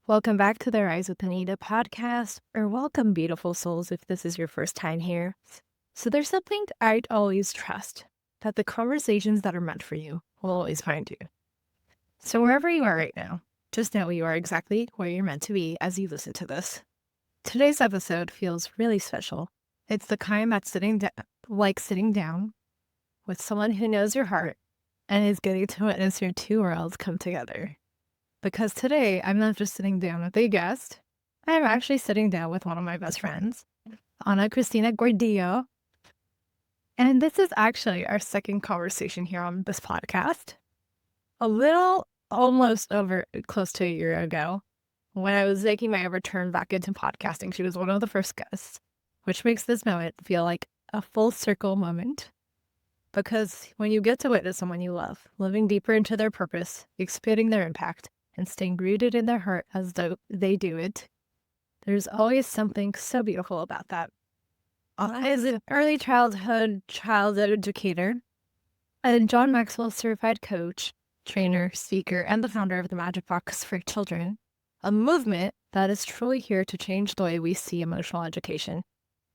Welcome back to the Rise with Anita podcast, or welcome, beautiful souls, if this is your first time here. So, there's something I'd always trust that the conversations that are meant for you will always find you. So, wherever you are right now, just know you are exactly where you're meant to be as you listen to this. Today's episode feels really special. It's the kind that's sitting down with someone who knows your heart and is getting to witness your two worlds come together. Because today, I'm not just sitting down with a guest, I'm actually sitting down with one of my best friends, Cristina Gordillo. And this is actually our second conversation here on this podcast. Almost close to a year ago, when I was making my return back into podcasting, she was one of the first guests, which makes this moment feel like a full circle moment. Because when you get to witness someone you love, living deeper into their purpose, expanding their impact, and staying rooted in their heart as though they do it, there's always something so beautiful about that. As an early childhood educator and John Maxwell certified coach, trainer, speaker, and the founder of the Magic Box for Children, a movement that is truly here to change the way we see emotional education.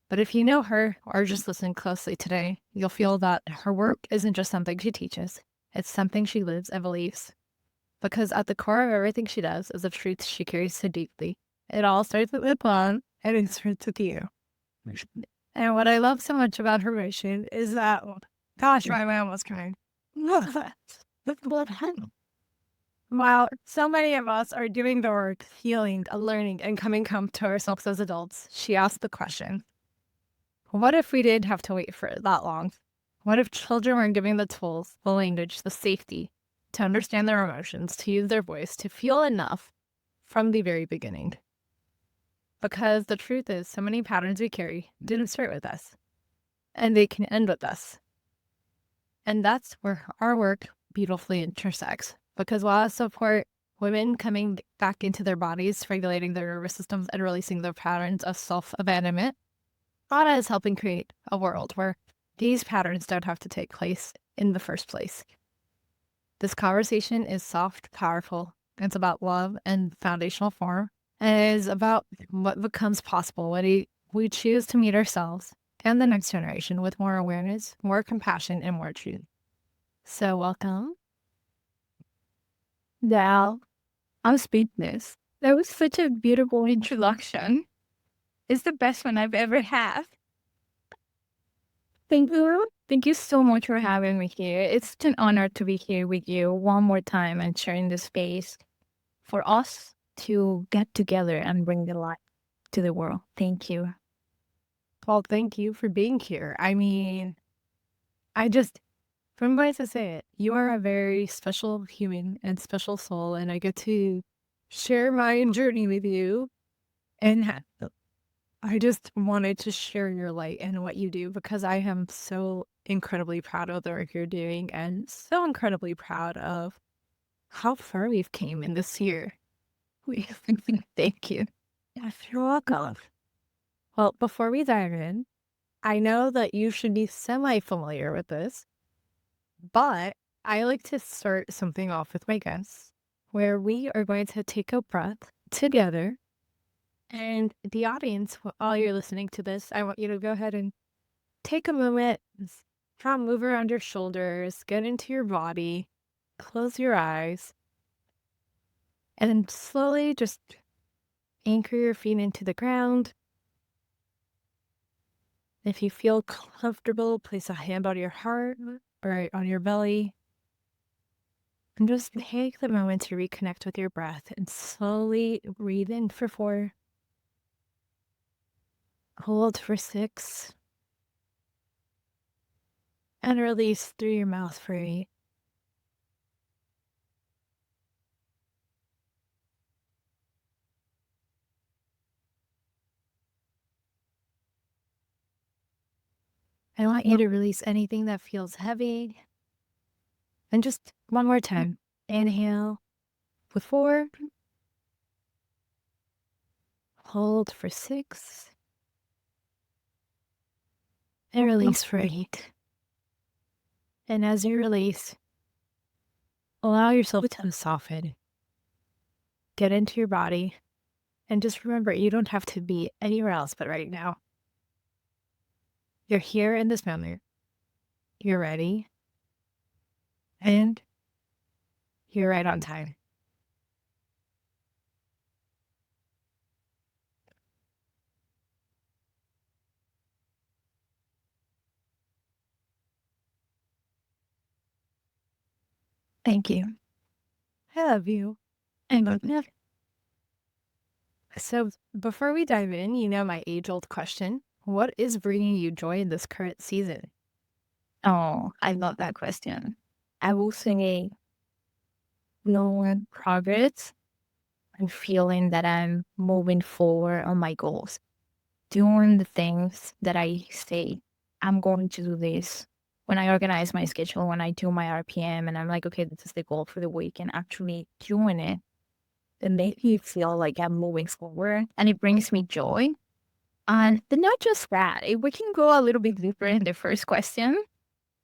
But if you know her or just listen closely today, you'll feel that her work isn't just something she teaches, it's something she lives and believes. Because at the core of everything she does is a truth she carries so deeply. It all starts with the plan, and it starts with you. And what I love so much about her mission is that, gosh, my mom was crying. While so many of us are doing the work, healing, learning, and coming home to ourselves as adults, she asked the question, what if we didn't have to wait for that long? What if children were given the tools, the language, the safety, to understand their emotions, to use their voice, to feel enough from the very beginning? Because the truth is, so many patterns we carry didn't start with us, and they can end with us. And that's where our work beautifully intersects. Because while I support women coming back into their bodies, regulating their nervous systems, and releasing their patterns of self-abandonment, Anna is helping create a world where these patterns don't have to take place in the first place. This conversation is soft, powerful. It's about love and foundational form. And it is about what becomes possible when we choose to meet ourselves and the next generation with more awareness, more compassion, and more truth. So welcome. Now, I'm speechless. That was such a beautiful introduction. It's the best one I've ever had. Thank you. Thank you so much for having me here. It's such an honor to be here with you one more time and sharing the space for us to get together and bring the light to the world. Thank you. Well, thank you for being here. I mean, from going to say it, you are a very special human and special soul, and I get to share my journey with you. And I just wanted to share your light and what you do because I am so incredibly proud of the work you're doing and so incredibly proud of how far we've came in this year. Thank you. Yes, you're welcome. Well, before we dive in, I know that you should be semi-familiar with this, but I like to start something off with my guests where we are going to take a breath together. And the audience, while you're listening to this, I want you to go ahead and take a moment, kind of move around your shoulders, get into your body, close your eyes, and then slowly just anchor your feet into the ground. If you feel comfortable, place a hand on your heart or on your belly. And just take the moment to reconnect with your breath and slowly breathe in for 4. Hold for 6. And release through your mouth for 8. I want you to release anything that feels heavy. And just one more time. Inhale for 4. Hold for 6. And release for 8. And as you release, allow yourself to soften. Get into your body. And just remember, you don't have to be anywhere else but right now. You're here in this moment. You're ready. And you're right on time. Thank you. I love you. I love that. So, before we dive in, my age old question: what is bringing you joy in this current season? Oh, I love that question. I will say knowing progress and feeling that I'm moving forward on my goals, doing the things that I say I'm going to do this. When I organize my schedule, when I do my RPM and I'm like, okay, this is the goal for the week, and actually doing it, it makes me feel like I'm moving forward and it brings me joy. And then not just that, if we can go a little bit deeper in the first question,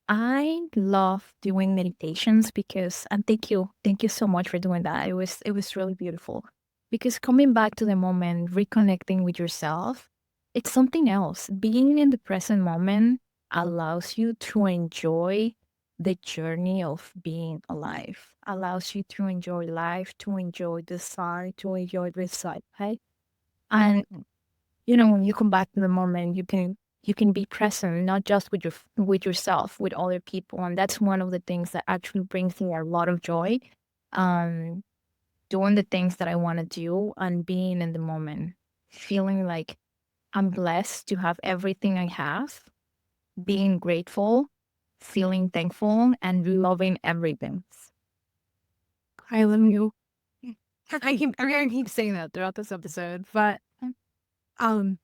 I love doing meditations because, and thank you so much for doing that. It was really beautiful because coming back to the moment, reconnecting with yourself, it's something else. Being in the present moment allows you to enjoy the journey of being alive. Allows you to enjoy life, to enjoy the sun, to enjoy the sunlight. And when you come back to the moment, you can be present, not just with yourself, with other people, and that's one of the things that actually brings me a lot of joy. Um, Doing the things that I want to do and being in the moment, feeling like I'm blessed to have everything I have, being grateful, feeling thankful, and loving everything. I love you. I'm gonna keep saying that throughout this episode, but um,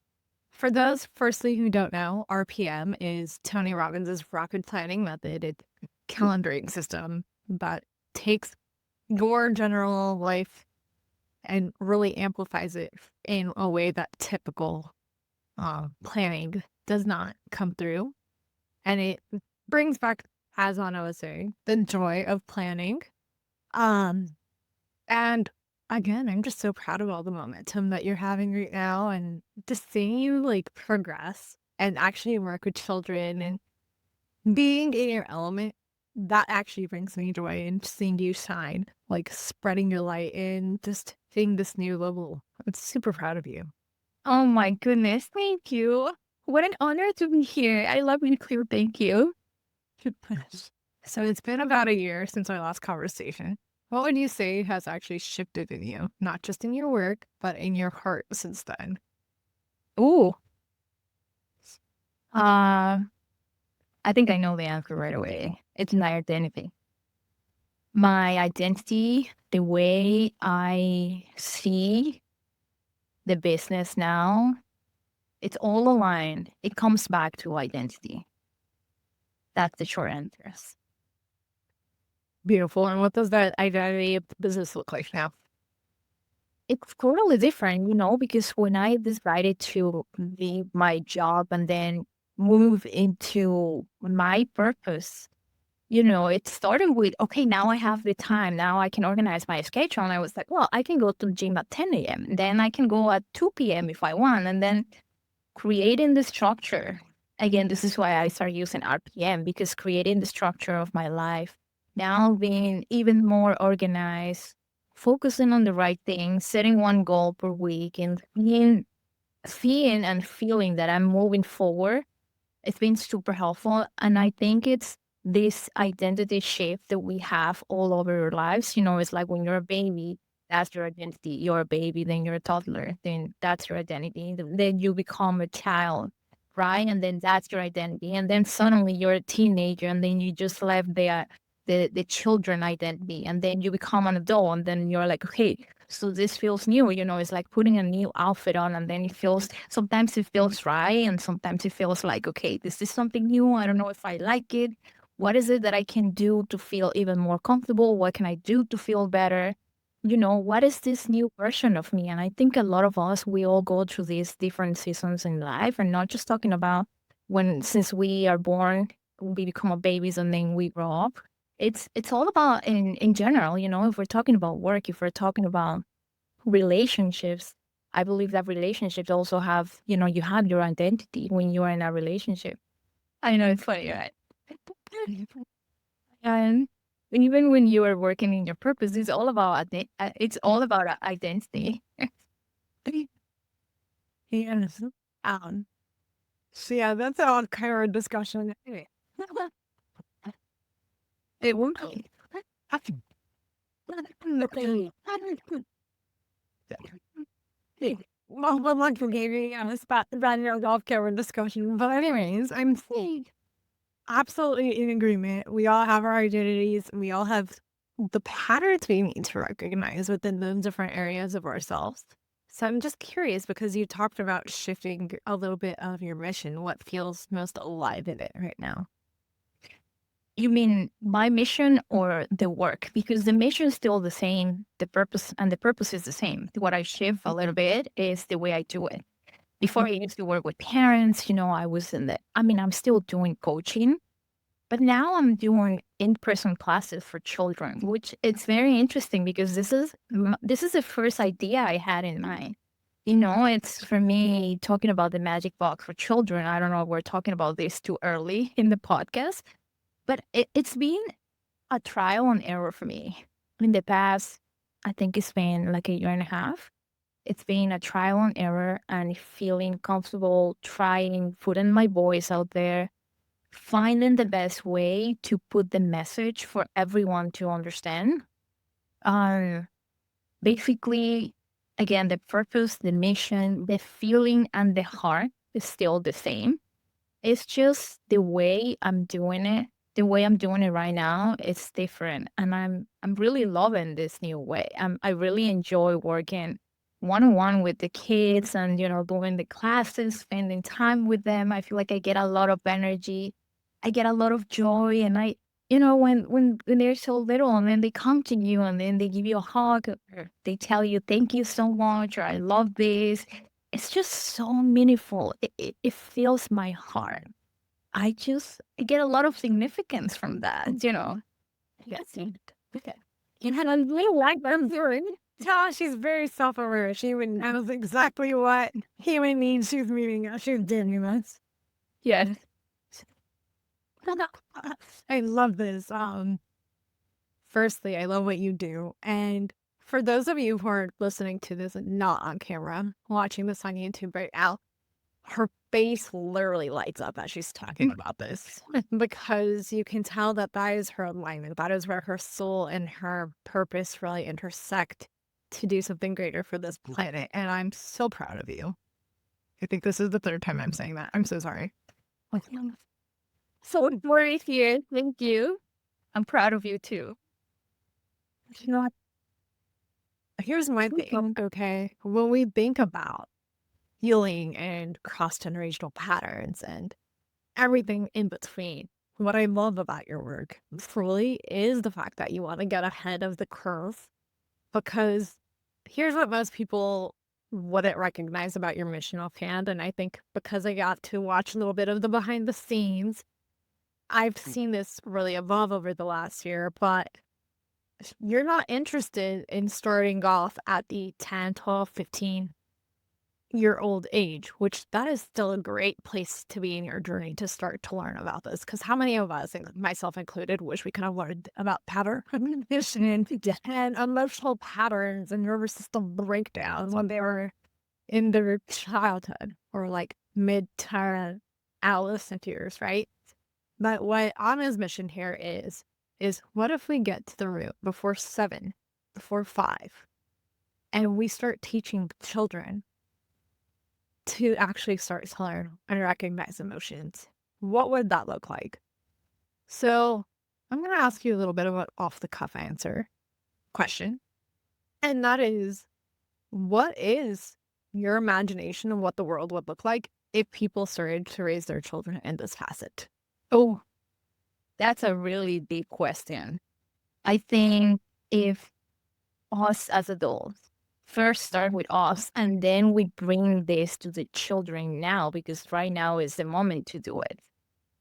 for those firstly who don't know, RPM is Tony Robbins' rapid planning method. It's a calendaring system that takes your general life and really amplifies it in a way that typical planning does not come through. And it brings back, as Anna was saying, the joy of planning. Um, and again, I'm just so proud of all the momentum that you're having right now and just seeing you like progress and actually work with children and being in your element. That actually brings me joy and seeing you shine, like spreading your light and just seeing this new level. I'm super proud of you. Oh my goodness, thank you. What an honor to be here. I love you too. Thank you. So it's been about a year since our last conversation. What would you say has actually shifted in you, not just in your work, but in your heart since then? Ooh. Uh, I think I know the answer right away. It's my identity. My identity, the way I see the business now, it's all aligned. It comes back to identity. That's the short answer. Beautiful. And what does that identity of the business look like now? It's totally different, because when I decided to leave my job and then move into my purpose, it started with, okay, now I have the time. Now I can organize my schedule. And I was like, well, I can go to the gym at 10 a.m. Then I can go at 2 p.m. if I want. And then creating the structure. Again, this is why I started using RPM, because creating the structure of my life, now being even more organized, focusing on the right things, setting one goal per week, and seeing and feeling that I'm moving forward, it's been super helpful. And I think it's this identity shift that we have all over our lives. It's like when you're a baby, that's your identity. You're a baby, then you're a toddler, then that's your identity. Then you become a child, right? And then that's your identity. And then suddenly you're a teenager, and then you just left the children identity, and then you become an adult, and then you're like, okay, so this feels new. It's like putting a new outfit on, and then sometimes it feels right, and sometimes it feels like, okay, this is something new. I don't know if I like it. What is it that I can do to feel even more comfortable? What can I do to feel better? What is this new version of me? And I think a lot of us, we all go through these different seasons in life, and not just talking about since we are born, we become a babies and then we grow up. It's all about in general, if we're talking about work, if we're talking about relationships, I believe that relationships also have, you have your identity when you are in a relationship. I know it's funny, right? And even when you are working in your purpose, it's all about identity. Yes. So yeah, that's all kind of discussion. Anyway. It won't. Well, like for giving on a spot running a golf camera discussion. But anyways, I'm saying absolutely in agreement. We all have our identities. We all have the patterns we need to recognize within those different areas of ourselves. So I'm just curious because you talked about shifting a little bit of your mission. What feels most alive in it right now? You mean my mission or the work? Because the mission is still the same, the purpose is the same. What I shift a little bit is the way I do it. Before I used to work with parents, I'm still doing coaching, but now I'm doing in-person classes for children, which it's very interesting because this is the first idea I had in mind. It's for me talking about the magic box for children. I don't know if we're talking about this too early in the podcast, but it's been a trial and error for me. In the past, I think it's been like a year and a half. It's been a trial and error and feeling comfortable trying, putting my voice out there, finding the best way to put the message for everyone to understand. Um, Basically, again, the purpose, the mission, the feeling, and the heart is still the same. It's just the way I'm doing it. The way I'm doing it right now, it's different, and I'm really loving this new way. I really enjoy working one on one with the kids, and doing the classes, spending time with them. I feel like I get a lot of energy, I get a lot of joy, and when they're so little, and then they come to you, and then they give you a hug, or they tell you thank you so much, or I love this. It's just so meaningful. It fills my heart. I get a lot of significance from that. Yes. Okay. And I really like what I'm doing. Tell she's very self-aware. She knows exactly what human needs she's meeting. She's doing this. Yes. I love this. Firstly, I love what you do. And for those of you who are listening to this not on camera, watching this on YouTube right now, her face literally lights up as she's talking about this because you can tell that that is her alignment. That is where her soul and her purpose really intersect to do something greater for this planet. And I'm so proud of you. I think this is the third time I'm saying that. I'm so sorry. So worried here. Thank you. I'm proud of you too. You know what? Here's my thing, okay? When we think about healing and cross-generational patterns and everything in between, what I love about your work truly is the fact that you want to get ahead of the curve, because here's what most people wouldn't recognize about your mission offhand. And I think because I got to watch a little bit of the behind the scenes, I've seen this really evolve over the last year, but you're not interested in starting off at the 10, 12, 15-year-old age, which that is still a great place to be in your journey to start to learn about this. Because how many of us, and myself included, wish we could have learned about pattern recognition and emotional patterns and nervous system breakdowns when they were in their childhood or like mid-to adolescent years, right? But what Anna's mission here is what if we get to the root before 7, before 5, and we start teaching children to actually start to learn and recognize emotions? What would that look like? So I'm going to ask you a little bit of an off-the-cuff question. And that is, what is your imagination of what the world would look like if people started to raise their children in this facet? Oh, that's a really deep question. I think if us as adults first start with us and then we bring this to the children now, because right now is the moment to do it.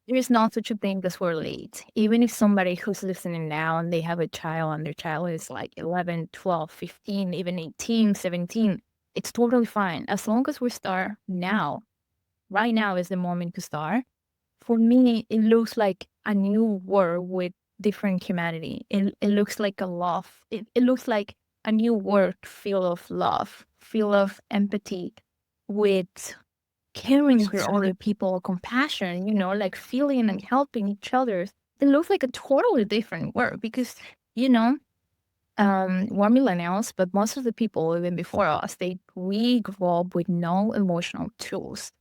There is not such a thing as we're late. Even if somebody who's listening now and they have a child and their child is like 11, 12, 15, even 18, 17, it's totally fine. As long as we start now, right now is the moment to start. For me, it looks like a new world with different humanity. It looks like a love. It looks like a new world filled of love, filled of empathy, with caring for other people, compassion, like feeling and helping each other. It looks like a totally different world because, you know, we're millennials, but most of the people even before us, we grew up with no emotional tools.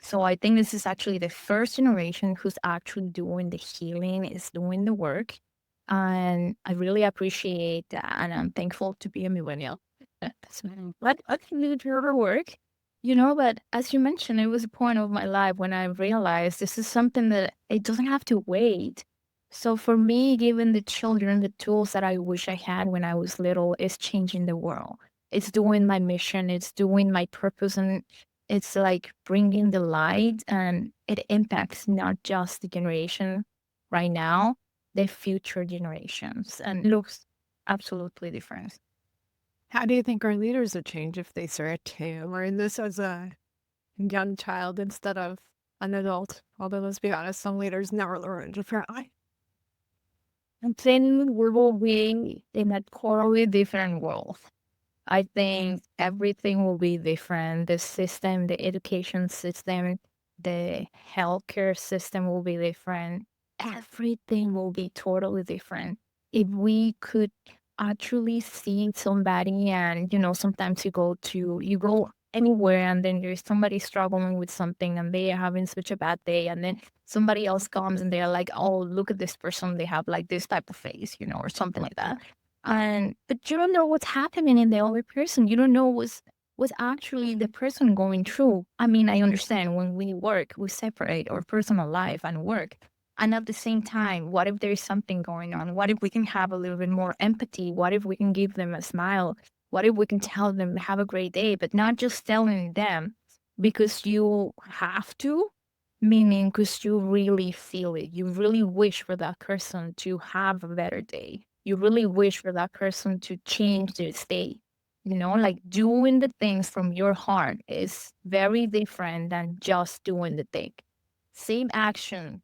So I think this is actually the first generation who's actually doing the healing, is doing the work. And I really appreciate that. And I'm thankful to be a millennial. Let me do the work, but as you mentioned, it was a point of my life when I realized this is something that it doesn't have to wait. So for me, giving the children the tools that I wish I had when I was little is changing the world. It's doing my mission, it's doing my purpose, and it's like bringing the light, and it impacts not just the generation right now, the future generations, and it looks absolutely different. How do you think our leaders would change if they started to learn this as a young child instead of an adult? Although, let's be honest, some leaders never learned, apparently. And then we will be in a totally different world. I think everything will be different. The system, the education system, the healthcare system will be different. Everything will be totally different. If we could actually see somebody, and sometimes you go anywhere and then there's somebody struggling with something and they are having such a bad day, and then somebody else comes and they're like, oh, look at this person, they have like this type of face, or something like that. And but you don't know what's happening in the other person. You don't know what's actually the person going through. I mean, I understand when we work, we separate our personal life and work. And at the same time, what if there's something going on? What if we can have a little bit more empathy? What if we can give them a smile? What if we can tell them have a great day, but not just telling them because you have to, meaning because you really feel it. You really wish for that person to have a better day. You really wish for that person to change their state. Like doing the things from your heart is very different than just doing the thing. Same action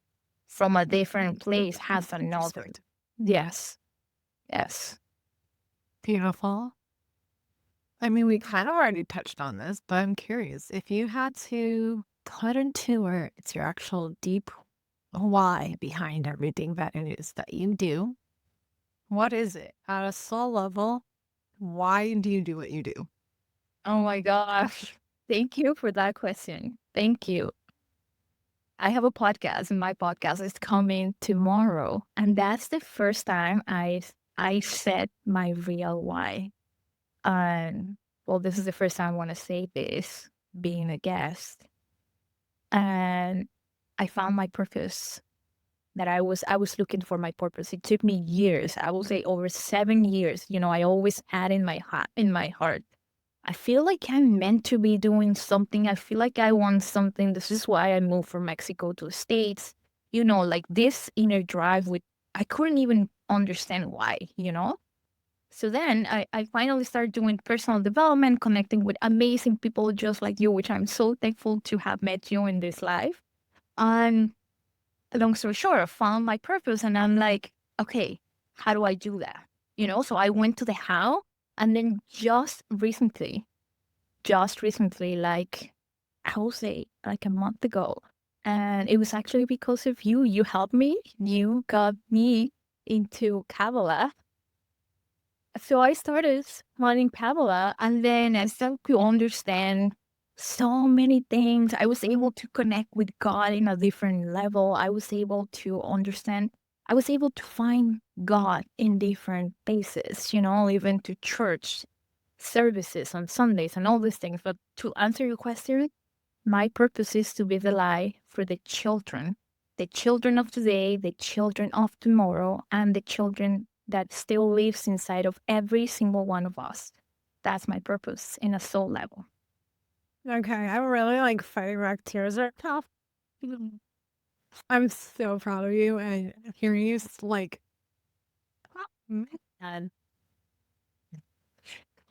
from a different place has another. Yes, yes. Beautiful. I mean, we kind of already touched on this, but I'm curious if you had to put into words your actual deep why behind everything that it is that you do, what is it at a soul level? Why do you do what you do? Oh my gosh. Thank you for that question. Thank you. I have a podcast, and my podcast is coming tomorrow. And that's the first time I said my real why. And well, this is the first time I want to say this, being a guest. And I found my purpose, that I was looking for my purpose. It took me years. I will say over 7 years. I always had in my heart. I feel like I'm meant to be doing something. I feel like I want something. This is why I moved from Mexico to the States. Like this inner drive with I couldn't even understand why. So then I finally started doing personal development, connecting with amazing people just like you, which I'm so thankful to have met you in this life. And long story short, I found my purpose and I'm like, okay, how do I do that? So I went to the how, and then just recently, like I will say like a month ago. And it was actually because of you. You helped me. You got me into Kabbalah. So I started learning Kabbalah, and then I started to understand so many things. I was able to connect with God in a different level. I was able to understand. I was able to find God in different places, even to church services on Sundays and all these things. But to answer your question, my purpose is to be the light for the children of today, the children of tomorrow, and the children that still lives inside of every single one of us. That's my purpose in a soul level. Okay, I'm really like fighting back tears right now. I'm so proud of you, and hearing you like, oh, man,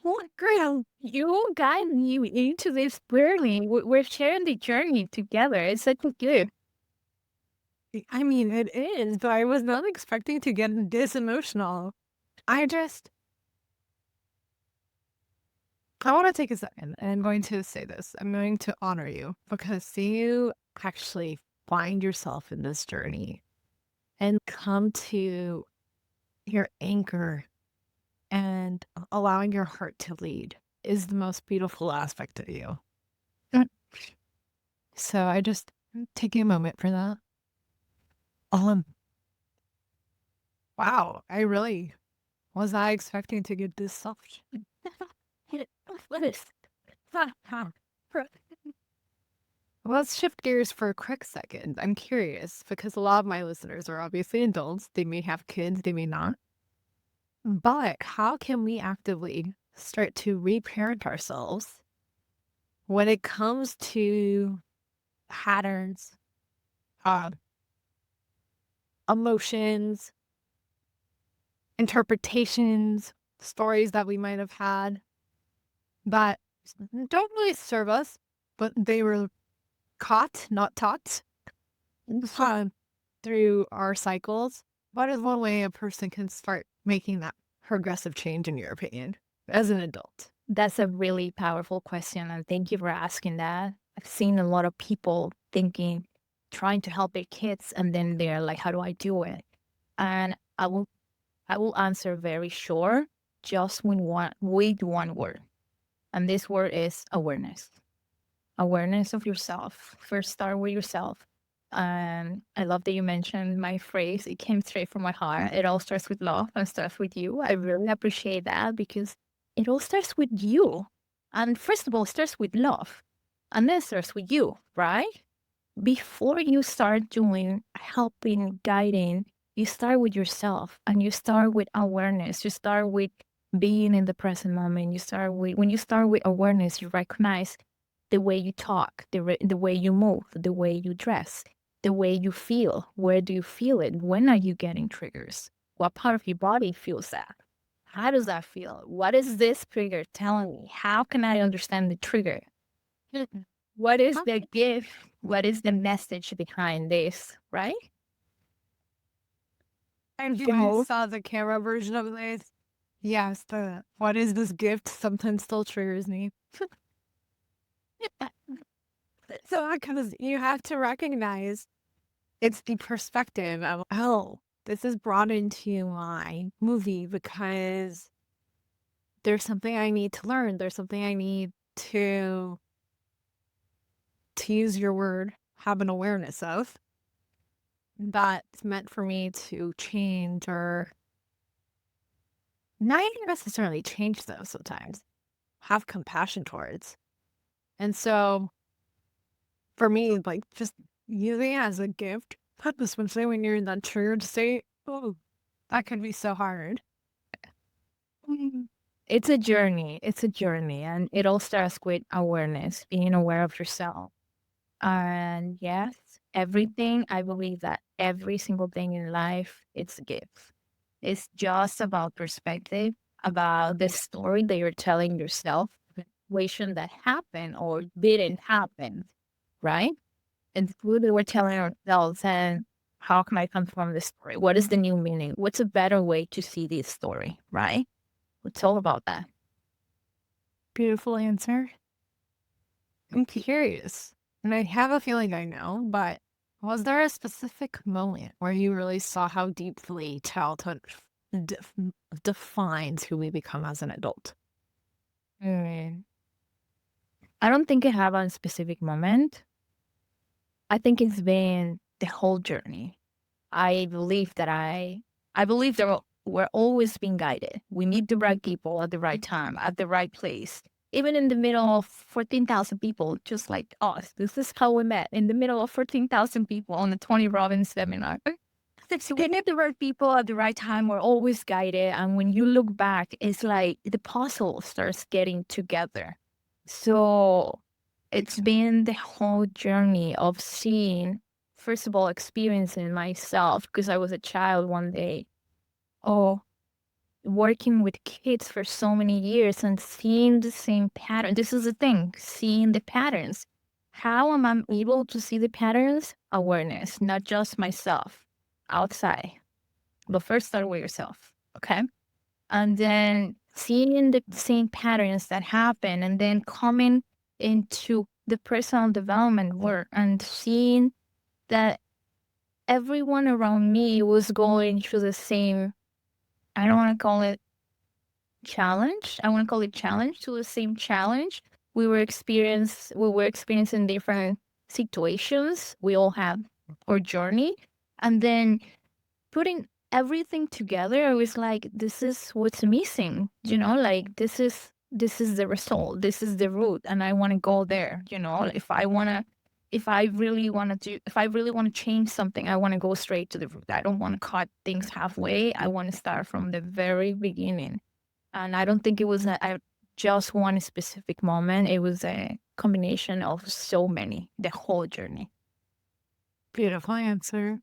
what girl? You guide me into this journey. We're sharing the journey together. It's such a good. I mean, it is, but I was not expecting to get this emotional. I just, I want to take a second, and I'm going to say this. I'm going to honor you because you actually find yourself in this journey and come to your anchor and allowing your heart to lead is the most beautiful aspect of you. So I just taking a moment for that. Um, wow, I really was not expecting to get this soft. What is? Let's shift gears for a quick second. I'm curious because a lot of my listeners are obviously adults. They may have kids, they may not. But how can we actively start to reparent ourselves when it comes to patterns, uh, emotions, interpretations, stories that we might have had that don't really serve us, but they were caught, not taught, um, through our cycles? What is one way a person can start making that progressive change, in your opinion, as an adult? That's a really powerful question, and thank you for asking that. I've seen a lot of people thinking, trying to help their kids, and then they're like, "How do I do it?" And I will answer very short, just with one word, and this word is awareness. Awareness of yourself. First, start with yourself. And I love that you mentioned my phrase. It came straight from my heart. It all starts with love and starts with you. I really appreciate that because it all starts with you. And first of all, it starts with love. And then it starts with you, right? Before you start doing helping, guiding, you start with yourself and you start with awareness. You start with being in the present moment. When you start with awareness, you recognize the way you talk, the way you move, the way you dress, the way you feel. Where do you feel it? When are you getting triggers? What part of your body feels that? How does that feel? What is this trigger telling me? How can I understand the trigger? What is the gift? What is the message behind this, right? And you So, saw the camera version of this. Yes, the what is this gift sometimes still triggers me. So because you have to recognize it's the perspective of, oh, this is brought into my movie because there's something I need to learn. There's something I need to use your word, have an awareness of that's meant for me to change or not even necessarily change though sometimes. Have compassion towards. And so for me, like just using it as a gift, especially when you're in that triggered state, oh, that can be so hard. it's a journey. It's a journey. And it all starts with awareness, being aware of yourself. And yes, everything, I believe that every single thing in life, it's a gift. It's just about perspective, about the story that you're telling yourself, the situation that happened or didn't happen, right? And who that we're telling ourselves, and how can I transform this story? What is the new meaning? What's a better way to see this story, right? It's all about that. Beautiful answer. I'm curious, and I have a feeling I know, but was there a specific moment where you really saw how deeply childhood def- defines who we become as an adult? Mm. I don't think I have a specific moment. I think it's been the whole journey. I believe that I believe that we're always being guided. We meet the right people at the right time, at the right place. Even in the middle of 14,000 people, just like us. This is how we met, in the middle of 14,000 people on the Tony Robbins seminar. So we met the right people at the right time. We're always guided. And when you look back, it's like the puzzle starts getting together. So it's been the whole journey of seeing first of all, experiencing myself, because I was a child one day, oh, working with kids for so many years and seeing the same pattern. This is the thing, seeing the patterns. How am I able to see the patterns? Awareness, not just myself outside. But first start with yourself, okay? And then seeing the same patterns that happen, and then coming into the personal development work and seeing that everyone around me was going through the same, I don't want to call it challenge. I want to call it challenge, to the same challenge. We were experiencing different situations. We all have our journey. And then putting everything together, I was like, this is what's missing, like this is the result, this is the root, and I want to go there. If I really want to change something, I want to go straight to the root. I don't want to cut things halfway. I want to start from the very beginning. And I don't think it was just one specific moment. It was a combination of so many, the whole journey. Beautiful answer.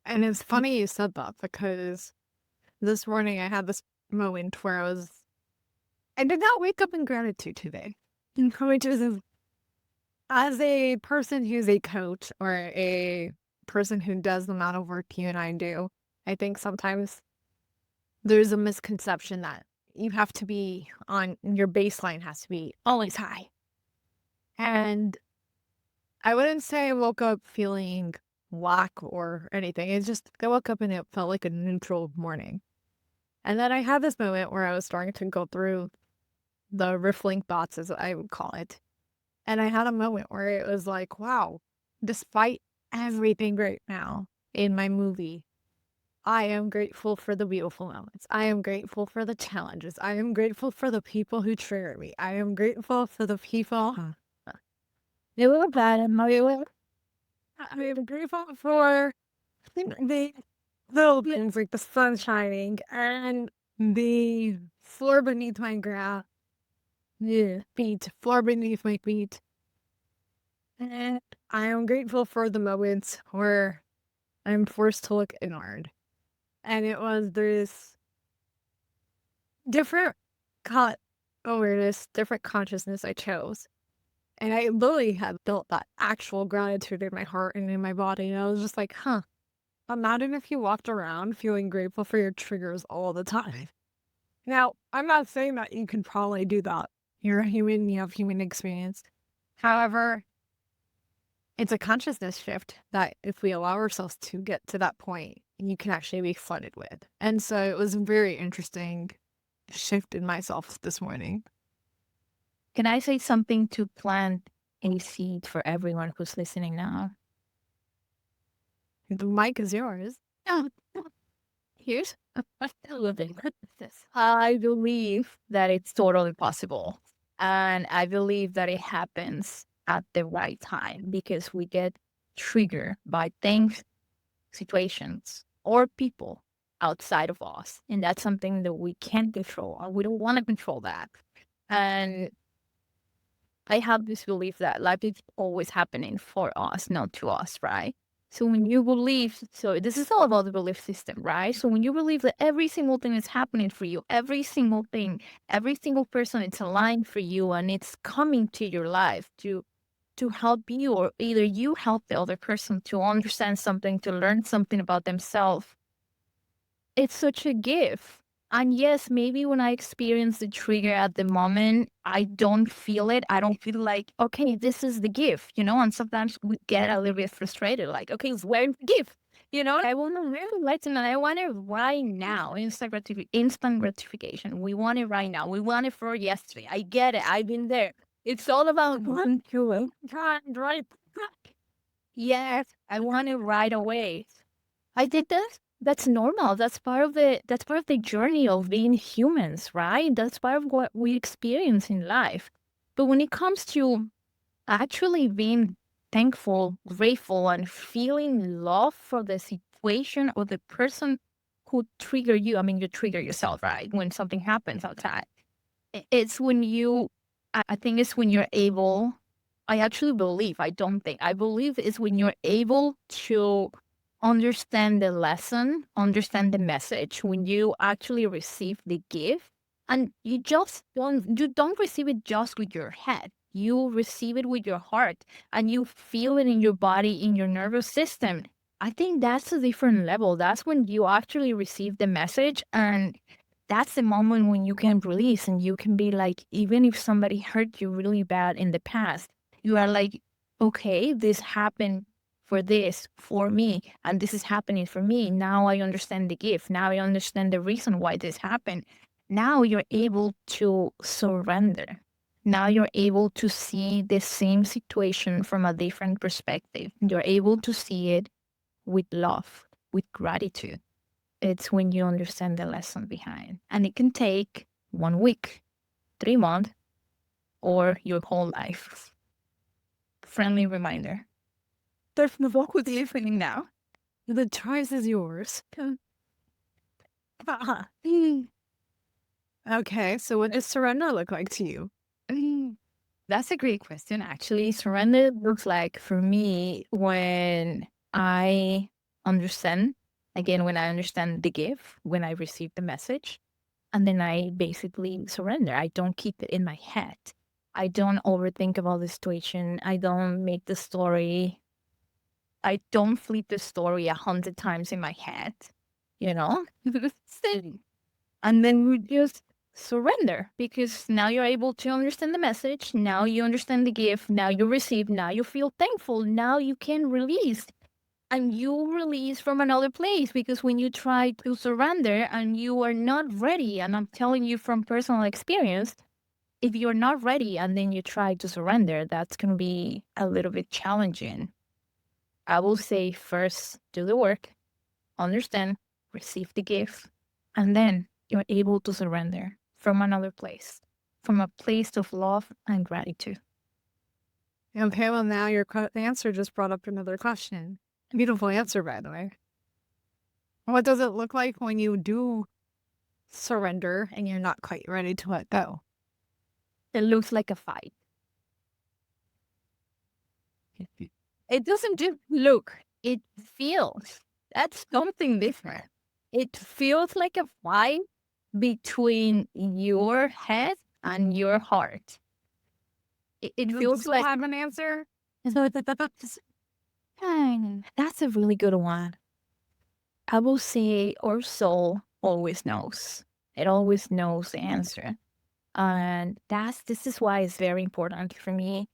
And it's funny you said that because this morning I had this moment where I did not wake up in gratitude today. Which is, as a person who's a coach or a person who does the amount of work you and I do, I think sometimes there's a misconception that you have to be on, your baseline has to be always high. And I wouldn't say I woke up feeling lack or anything. It's just I woke up and it felt like a neutral morning. And then I had this moment where I was starting to go through the riffling thoughts, as I would call it. And I had a moment where it was like, wow, despite everything right now in my movie, I am grateful for the beautiful moments. I am grateful for the challenges. I am grateful for the people who trigger me. I am grateful for the people they look bad and I am grateful for the little things like the sun shining and the floor beneath my floor beneath my feet. And I am grateful for the moments where I'm forced to look inward. And there's different awareness, different consciousness I chose. And I literally had built that actual gratitude in my heart and in my body. And I was just like, imagine if you walked around feeling grateful for your triggers all the time. Now, I'm not saying that you can probably do that. You're a human, you have human experience. However, it's a consciousness shift that if we allow ourselves to get to that point, you can actually be flooded with. And so it was a very interesting shift in myself this morning. Can I say something to plant a seed for everyone who's listening now? The mic is yours. Here's a little bit. I believe that it's totally possible. And I believe that it happens at the right time, because we get triggered by things, situations, or people outside of us. And that's something that we can't control, or we don't want to control that. And I have this belief that life is always happening for us, not to us, right? So when you believe, so this is all about the belief system, right? So when you believe that every single thing is happening for you, every single thing, every single person, it's aligned for you and it's coming to your life to help you, or either you help the other person to understand something, to learn something about themselves, it's such a gift. And yes, maybe when I experience the trigger at the moment, I don't feel it. I don't feel like, okay, this is the gift, And sometimes we get a little bit frustrated, like, okay, where's the gift? I want to really like and I want it right now. Instant gratification. We want it right now. We want it for yesterday. I get it. I've been there. It's all about one kilo. Right. Yes, I want it right away. I did this. That's normal. That's part of the journey of being humans, right? That's part of what we experience in life. But when it comes to actually being thankful, grateful, and feeling love for the situation or the person who triggered you, I mean, you trigger yourself, right? When something happens outside, it's when you, I think it's when you're able I actually believe, I don't think, I believe is when you're able to understand the lesson, understand the message, when you actually receive the gift, and you don't receive it just with your head. You receive it with your heart and you feel it in your body, in your nervous system. I think that's a different level. That's when you actually receive the message, and that's the moment when you can release and you can be like, even if somebody hurt you really bad in the past, you are like, okay, this happened for me, and this is happening for me. Now I understand the gift. Now I understand the reason why this happened. Now you're able to surrender. Now you're able to see the same situation from a different perspective. You're able to see it with love, with gratitude. It's when you understand the lesson behind. And it can take 1 week, 3 months, or your whole life. Friendly reminder. There's no walk with you feeling now. The choice is yours. Okay, so what does surrender look like to you? That's a great question, actually. Surrender looks like for me when I understand, again, when I understand the gift, when I receive the message, and then I basically surrender. I don't keep it in my head. I don't overthink about the situation. I don't make the story, I don't flip the story 100 times in my head, you know? And then we just surrender because now you're able to understand the message. Now you understand the gift. Now you receive. Now you feel thankful. Now you can release. And you release from another place, because when you try to surrender and you are not ready, and I'm telling you from personal experience, if you're not ready and then you try to surrender, that's going to be a little bit challenging. I will say first, do the work, understand, receive the gift, and then you're able to surrender from another place, from a place of love and gratitude. Okay, well, now your answer just brought up another question. Beautiful answer, by the way. What does it look like when you do surrender and you're not quite ready to let go? It looks like a fight. It doesn't just look, it feels. That's something different. It feels like a fight between your head and your heart. It feels like. Have an answer? That's a really good one. I will say our soul always knows. It always knows the answer. And this is why it's very important for me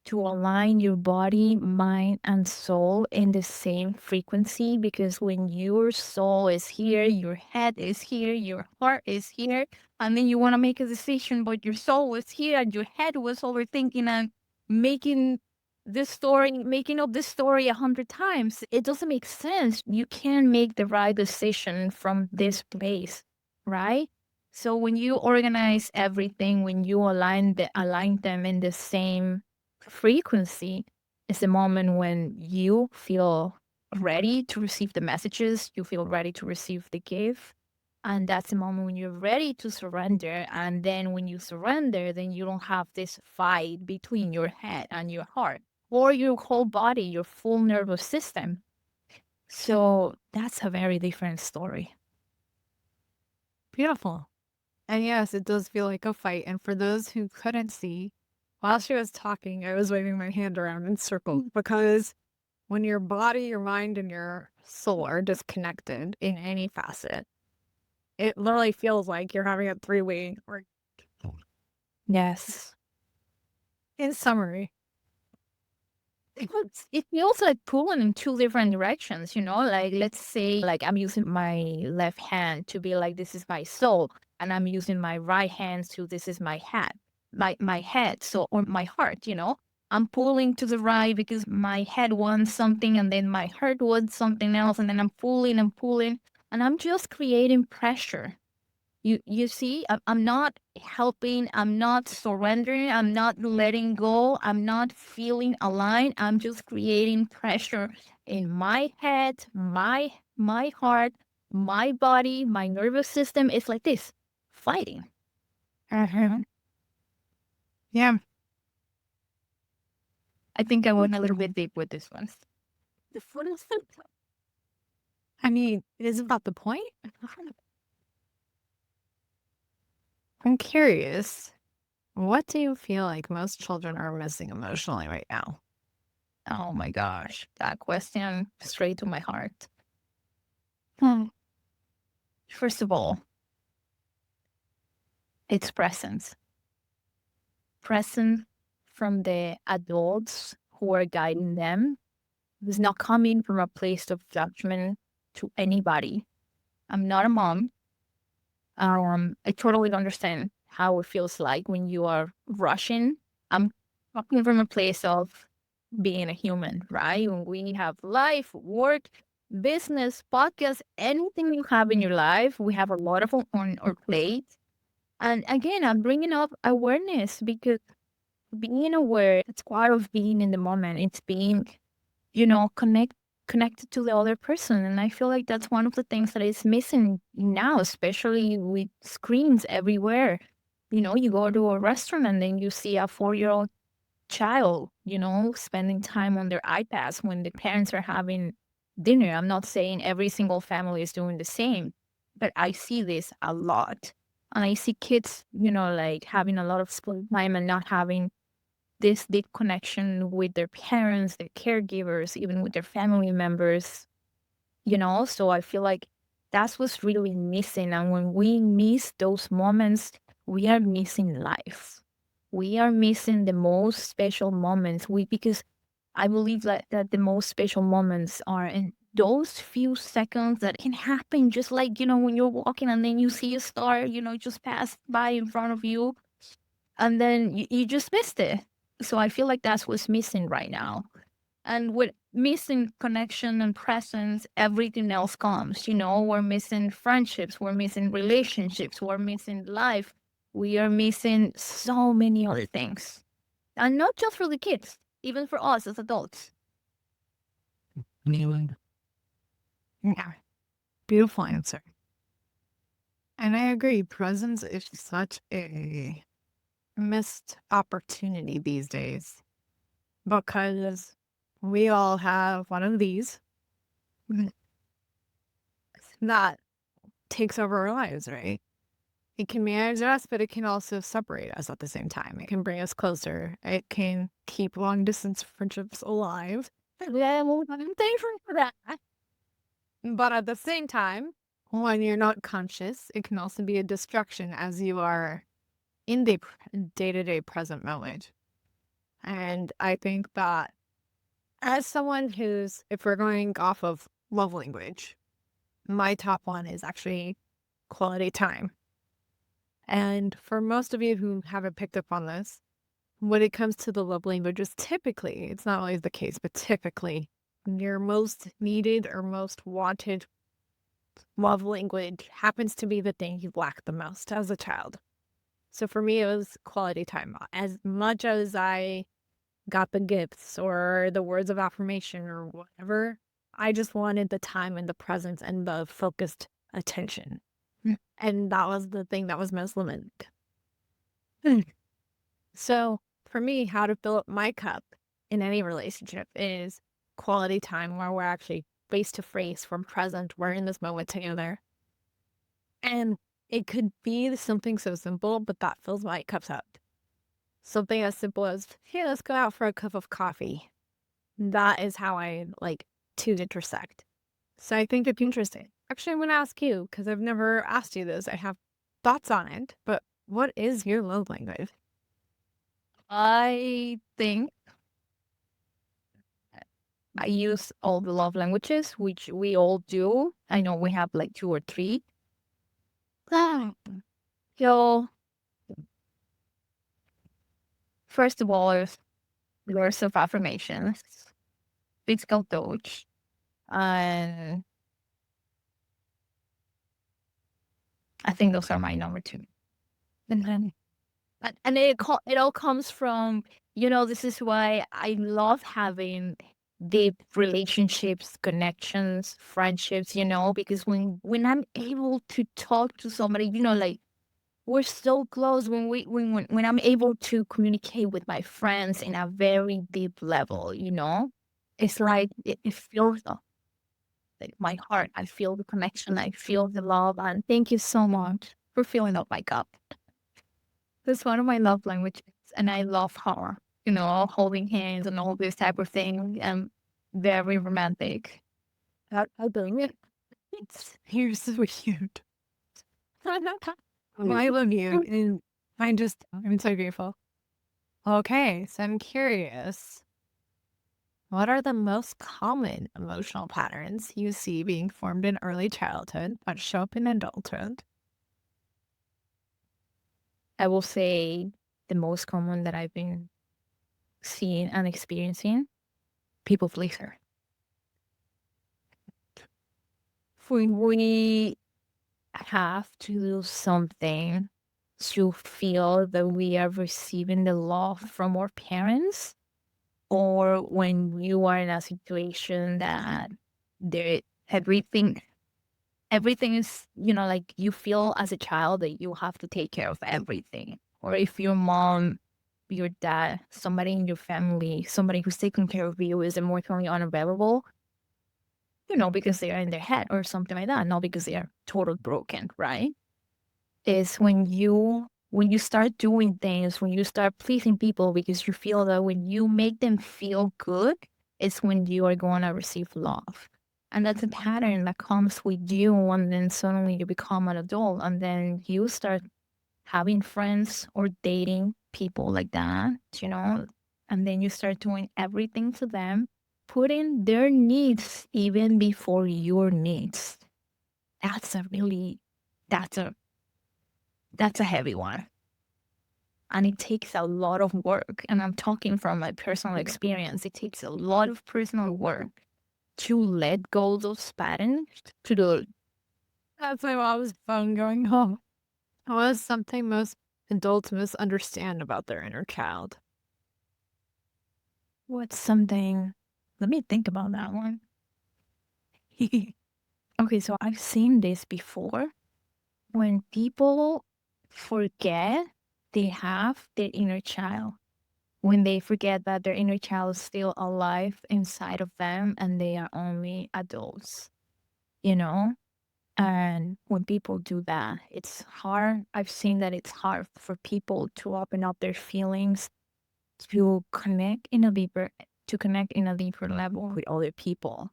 to align your body, mind, and soul in the same frequency, because when your soul is here, your head is here, your heart is here, and then you want to make a decision, but your soul was here and your head was overthinking and making making up this story 100 times. It doesn't make sense. You can't make the right decision from this place, right? So when you organize everything, when you align them in the same frequency, is the moment when you feel ready to receive the messages, you feel ready to receive the gift. And that's the moment when you're ready to surrender. And then when you surrender, then you don't have this fight between your head and your heart or your whole body, your full nervous system. So that's a very different story. Beautiful. And yes, it does feel like a fight. And for those who couldn't see, while she was talking, I was waving my hand around in circles, because when your body, your mind, and your soul are disconnected in any facet, it literally feels like you're having a three-way. Or Yes. in summary, It feels like pulling in two different directions, like let's say like I'm using my left hand to be like, this is my soul, and I'm using my right hand to, this is my head, my head, so, or my heart, I'm pulling to the right because my head wants something and then my heart wants something else, and then I'm pulling and pulling, and I'm just creating pressure. You see, I'm not helping, I'm not surrendering, I'm not letting go, I'm not feeling aligned. I'm just creating pressure in my head, my heart, my body, my nervous system. It's like this, fighting. yeah. I think I went a little bit deep with this one. The food is I mean, isn't that the point? I'm curious. What do you feel like most children are missing emotionally right now? oh my gosh, that question straight to my heart. Hmm. First of all, it's presence. Presence from the adults who are guiding them. It's not coming from a place of judgment to anybody. I'm not a mom. I totally understand how it feels like when you are rushing. I'm talking from a place of being a human, right? When we have life, work, business, podcast, anything you have in your life, we have a lot of on our plate. And again, I'm bringing up awareness because being aware, it's part of being in the moment. It's being, connected to the other person. And I feel like that's one of the things that is missing now, especially with screens everywhere. You go to a restaurant and then you see a 4-year-old child, spending time on their iPads when the parents are having dinner. I'm not saying every single family is doing the same, but I see this a lot. And I see kids, like having a lot of screen time and not having this deep connection with their parents, their caregivers, even with their family members, So I feel like that's what's really missing. And when we miss those moments, we are missing life. We are missing the most special moments. Because I believe that the most special moments are in those few seconds that can happen just like, when you're walking and then you see a star, just pass by in front of you and then you just missed it. So I feel like that's what's missing right now. And with missing connection and presence, everything else comes. We're missing friendships, we're missing relationships, we're missing life. We are missing so many other things. And not just for the kids, even for us as adults. Yeah, beautiful answer. And I agree, presence is such a missed opportunity these days because we all have one of these that takes over our lives, right? It can manage us, but it can also separate us at the same time. It can bring us closer. It can keep long distance friendships alive. Yeah, well, I'm thankful for that. But at the same time, when you're not conscious, it can also be a distraction as you are in the day to day present moment. And I think that as someone who's, if we're going off of love language, my top one is actually quality time. And for most of you who haven't picked up on this, when it comes to the love languages, typically, it's not always the case, but typically, your most needed or most wanted love language happens to be the thing you lacked the most as a child. So for me, it was quality time. As much as I got the gifts or the words of affirmation or whatever, I just wanted the time and the presence and the focused attention. And that was the thing that was most limited. So for me, how to fill up my cup in any relationship is quality time where we're actually face to face, we're present, we're in this moment together. And it could be something so simple, but that fills my cups up. Something as simple as, hey, let's go out for a cup of coffee. That is how I like to intersect. So I think it's interesting. Actually, I'm going to ask you because I've never asked you this. I have thoughts on it, but what is your love language? I think I use all the love languages, which we all do. I know we have like 2 or 3. So, first of all, is words of affirmation, physical touch, and I think those are my number 2. And then, and it all comes from, this is why I love having deep relationships, connections, friendships, because when I'm able to talk to somebody, like we're so close when I'm able to communicate with my friends in a very deep level, you know? It's like it feels like my heart. I feel the connection, I feel the love, and thank you so much for filling up my cup. That's one of my love languages, and I love her, you know, holding hands and all this type of thing. And very romantic. How doing it? You're so cute. Well, I love you, and I'm so grateful. Okay, so I'm curious. What are the most common emotional patterns you see being formed in early childhood but show up in adulthood? I will say the most common that I've been seeing and experiencing, people pleaser. When we have to do something to feel that we are receiving the love from our parents, or when you are in a situation that there everything is, you know, like you feel as a child that you have to take care of everything. Or if your mom, your dad, somebody in your family, somebody who's taking care of you is emotionally unavailable, you know, because they are in their head or something like that, not because they are total broken, right? Is when you start doing things, when you start pleasing people because you feel that when you make them feel good, it's when you are going to receive love. And that's a pattern that comes with you, and then suddenly you become an adult, and then you start having friends or dating people like that, you know, and then you start doing everything to them, putting their needs even before your needs. That's a really, that's a that's a heavy one. And it takes a lot of work. And I'm talking from my personal experience. It takes a lot of personal work to let go those patterns to the That's my mom's phone going home. What is something most adults misunderstand about their inner child? what's something. Let me think about that one. Okay, so I've seen this before. When people forget they have their inner child, when they forget that their inner child is still alive inside of them and they are only adults, you know? And when people do that, it's hard. I've seen that it's hard for people to open up their feelings, to connect in a deeper level with other people.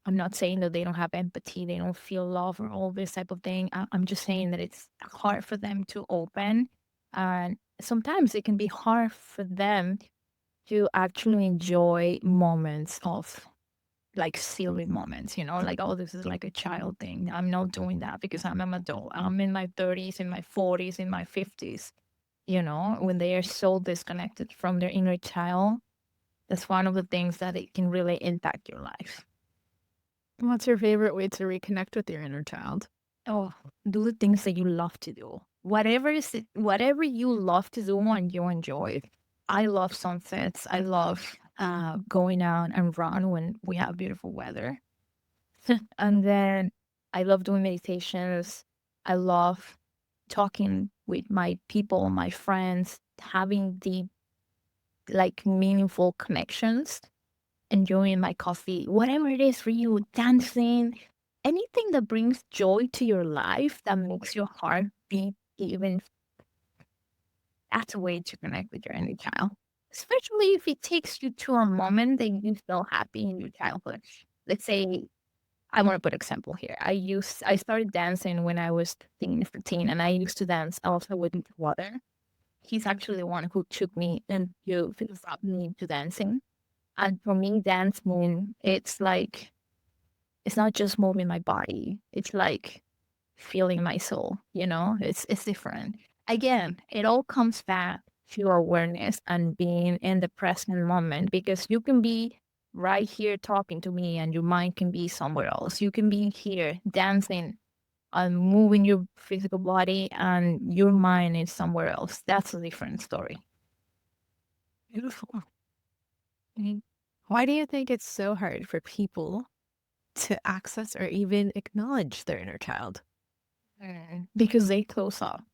I'm not saying that they don't have empathy, they don't feel love or all this type of thing. I'm just saying that it's hard for them to open. And sometimes it can be hard for them to actually enjoy moments of like silly moments, you know, like, oh, this is like a child thing. I'm not doing that because I'm an adult. I'm in my 30s, in my 40s, in my 50s, you know, when they are so disconnected from their inner child. That's one of the things that it can really impact your life. What's your favorite way to reconnect with your inner child? Oh, do the things that you love to do. Whatever you love to do and you enjoy. I love sunsets. I love going out and run when we have beautiful weather. And then I love doing meditations. I love talking with my people, my friends, having deep, like meaningful connections, enjoying my coffee, whatever it is for you, dancing, anything that brings joy to your life that makes your heart beat even. That's a way to connect with your inner child, especially if it takes you to a moment that you feel happy in your childhood. Let's say I want to put example here. I started dancing when I was 15, and I used to dance also with my brother. He's actually the one who took me and who brought me to dancing. And for me, dancing, it's not just moving my body. It's like feeling my soul, you know? It's different. Again, it all comes back to awareness and being in the present moment, because you can be right here talking to me and your mind can be somewhere else. You can be here dancing and moving your physical body and your mind is somewhere else. That's a different story. Beautiful. Mhm. Why do you think it's so hard for people to access or even acknowledge their inner child? Because they close up.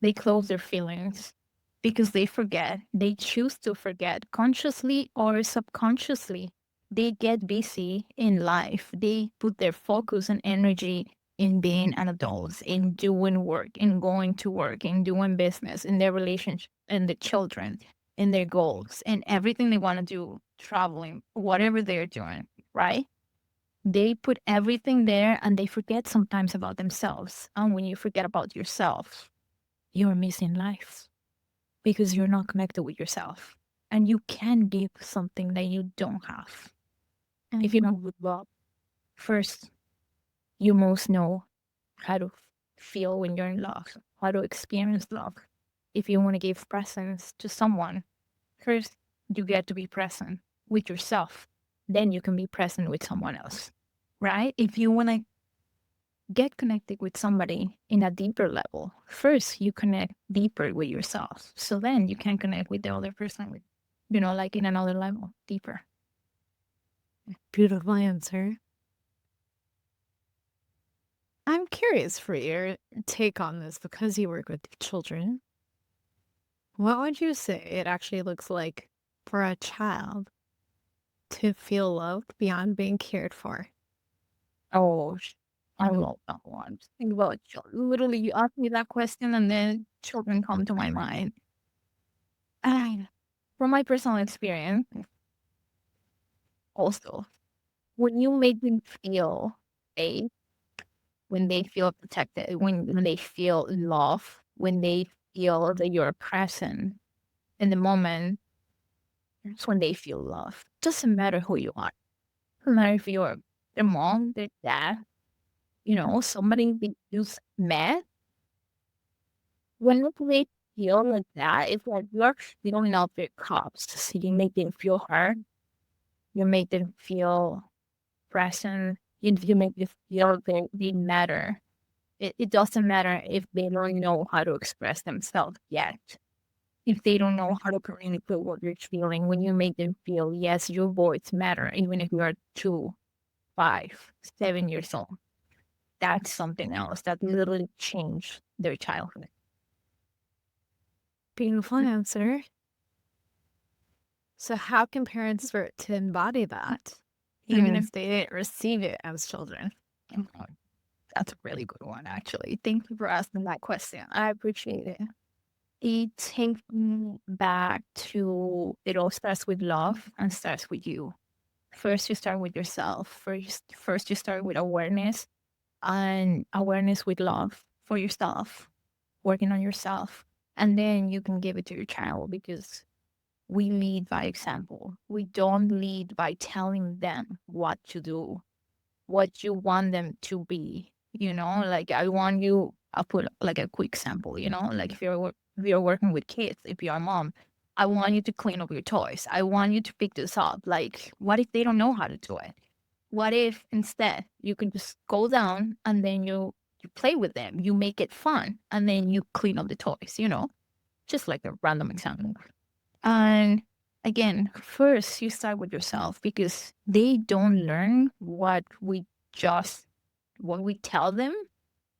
They close their feelings because they forget. They choose to forget consciously or subconsciously. They get busy in life. They put their focus and energy in being an adult, in doing work, in going to work, in doing business, in their relationship, in the children, in their goals, and everything they want to do, traveling, whatever they're doing, right? They put everything there and they forget sometimes about themselves. And when you forget about yourself, you're missing life because you're not connected with yourself. And you can give something that you don't have. And if you don't give love, first, you most know how to feel when you're in love, how to experience love. If you want to give presents to someone, first, you get to be present with yourself. Then you can be present with someone else, right? If you want to get connected with somebody in a deeper level, first you connect deeper with yourself. So then you can connect with the other person with, like in another level, deeper. Beautiful answer. I'm curious for your take on this because you work with children. What would you say it actually looks like for a child to feel loved beyond being cared for? Oh, I love that one. Think about children. Literally, you ask me that question and then children come to my mind. And from my personal experience, also, when you make them feel safe, when they feel protected, when they feel love, when they feel that you're present in the moment, that's when they feel love. Doesn't matter who you are. Doesn't matter if you're their mom, their dad, somebody they just met. When they feel like that, it's like you're filling up their cups. So you make them feel heard. You make them feel present. You make them feel they matter. It doesn't matter if they don't know how to express themselves yet. If they don't know how to communicate what you're feeling, when you make them feel, yes, your voice matter, even if you are 2, 5, 7 years old, that's something else that literally changed their childhood. Beautiful answer. So, how can parents start to embody that, even Mm. if they didn't receive it as children? Oh, that's a really good one, actually. Thank you for asking that question. I appreciate it. It takes me back to it all starts with love and starts with you. First, you start with yourself. First you start with awareness and awareness with love for yourself, working on yourself. And then you can give it to your child because we lead by example. We don't lead by telling them what to do, what you want them to be. Like I'll put like a quick sample, like if you're working with kids, if you're a mom, I want you to clean up your toys. I want you to pick this up. Like, what if they don't know how to do it? What if instead you can just go down and then you play with them, you make it fun, and then you clean up the toys, just like a random example. And again, first you start with yourself because they don't learn what we tell them.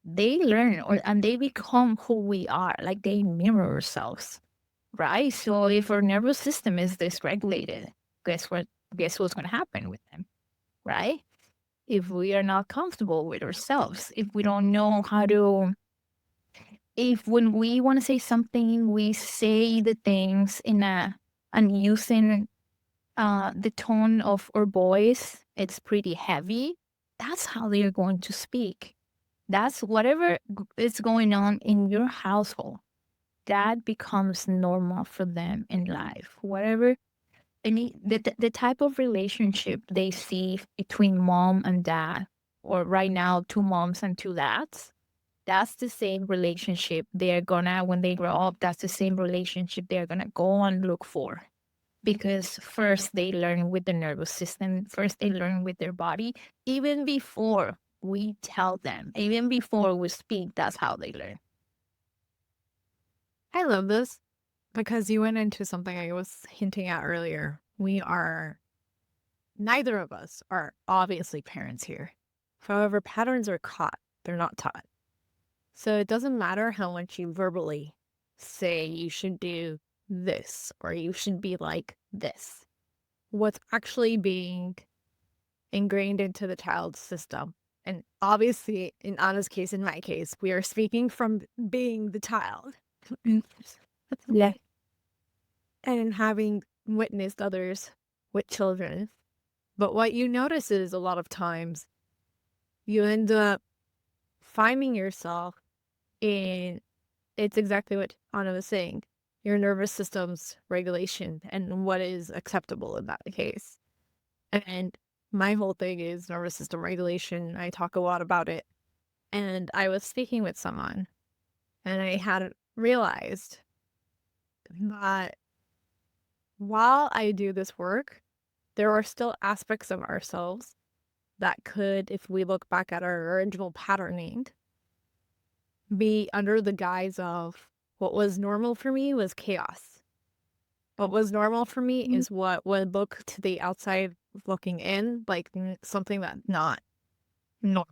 They learn and they become who we are, like they mirror ourselves, right? So if our nervous system is dysregulated, guess what? Guess what's going to happen with them, right? If we are not comfortable with ourselves, if we don't know how to, if when we want to say something, we say the things and using the tone of our voice, it's pretty heavy. That's how they are going to speak. That's whatever is going on in your household. That becomes normal for them in life. Whatever the type of relationship they see between mom and dad, or right now 2 moms and 2 dads, that's the same relationship they're gonna when they grow up. That's the same relationship they're gonna go and look for because first they learn with the nervous system, first they learn with their body, even before we tell them, even before we speak, that's how they learn. I love this because you went into something I was hinting at earlier. Neither of us are obviously parents here. However, patterns are caught, they're not taught. So it doesn't matter how much you verbally say you should do this or you should be like this. What's actually being ingrained into the child's system. And obviously, in Anna's case, in my case, we are speaking from being the child Yeah. and having witnessed others with children. But what you notice is a lot of times you end up finding yourself in it's exactly what Anna was saying, your nervous system's regulation and what is acceptable in that case. And my whole thing is nervous system regulation. I talk a lot about it. And I was speaking with someone and I had realized that while I do this work, there are still aspects of ourselves that could, if we look back at our original patterning, be under the guise of what was normal for me was chaos. What was normal for me is what would look to the outside looking in like something that's not normal.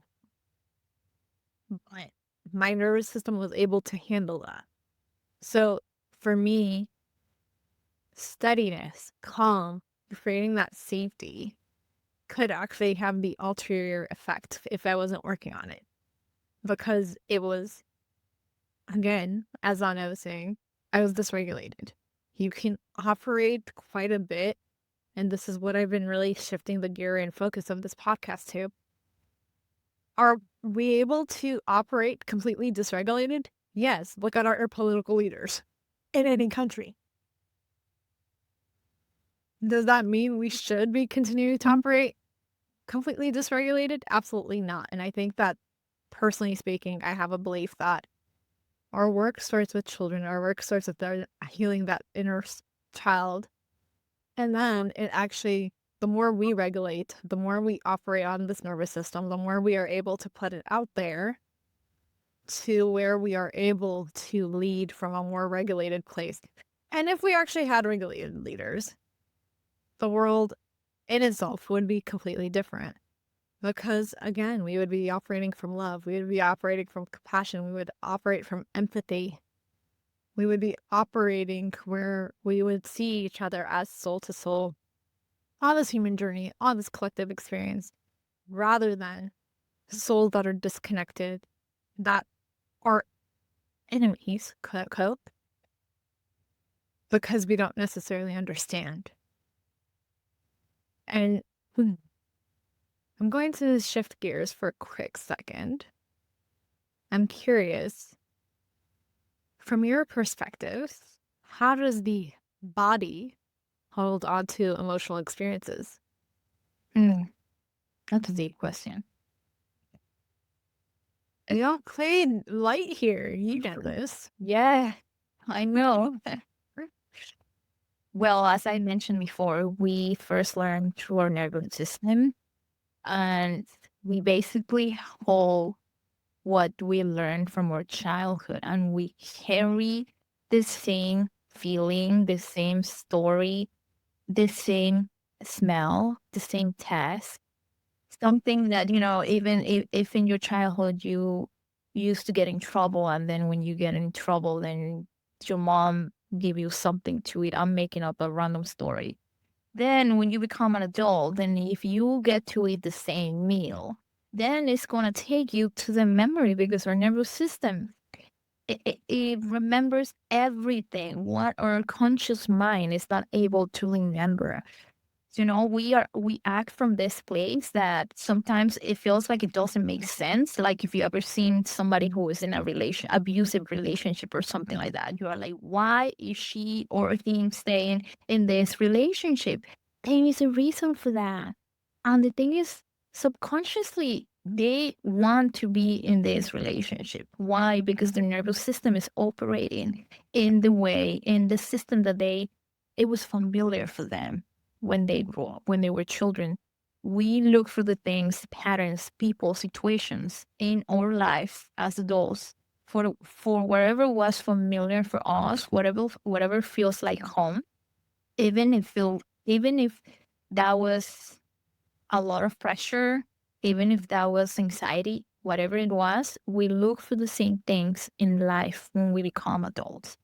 But my nervous system was able to handle that. So for me, steadiness, calm, creating that safety could actually have the ulterior effect if I wasn't working on it. Because it was, again, as Anna was saying, I was dysregulated. You can operate quite a bit, and this is what I've been really shifting the gear and focus of this podcast to. Are we able to operate completely dysregulated? Yes, look at our political leaders in any country. Does that mean we should be continuing to operate completely dysregulated? Absolutely not. And I think that, personally speaking, I have a belief that our work starts with children. Our work starts with their healing that inner child. And then it actually, the more we regulate, the more we operate on this nervous system, the more we are able to put it out there to where we are able to lead from a more regulated place. And if we actually had regulated leaders, the world in itself would be completely different. Because again, we would be operating from love. We would be operating from compassion. We would operate from empathy. We would be operating where we would see each other as soul to soul on this human journey, on this collective experience, rather than souls that are disconnected, that are enemies, quote unquote, because we don't necessarily understand. And I'm going to shift gears for a quick second. I'm curious, from your perspective, how does the body hold on to emotional experiences? That's a deep question. You don't play light here. You know this. Yeah, I know. Well, as I mentioned before, we first learn through our nervous system, and we basically hold what we learned from our childhood, and we carry the same feeling, the same story, the same smell, the same taste. Something that, even if in your childhood you used to get in trouble, and then when you get in trouble, then your mom give you something to eat. I'm making up a random story. Then when you become an adult, then if you get to eat the same meal, then it's going to take you to the memory, because our nervous system, it remembers everything what our conscious mind is not able to remember. We act from this place that sometimes it feels like it doesn't make sense. Like if you ever seen somebody who is in a abusive relationship or something like that, you are like, why is she or him staying in this relationship? There is a reason for that. And the thing is, subconsciously, they want to be in this relationship. Why? Because their nervous system is operating in the system that it was familiar for them when they grew up, when they were children. We look for the things, patterns, people, situations in our life as adults for whatever was familiar for us, whatever feels like home, even if that was a lot of pressure, even if that was anxiety, whatever it was, we look for the same things in life when we become adults.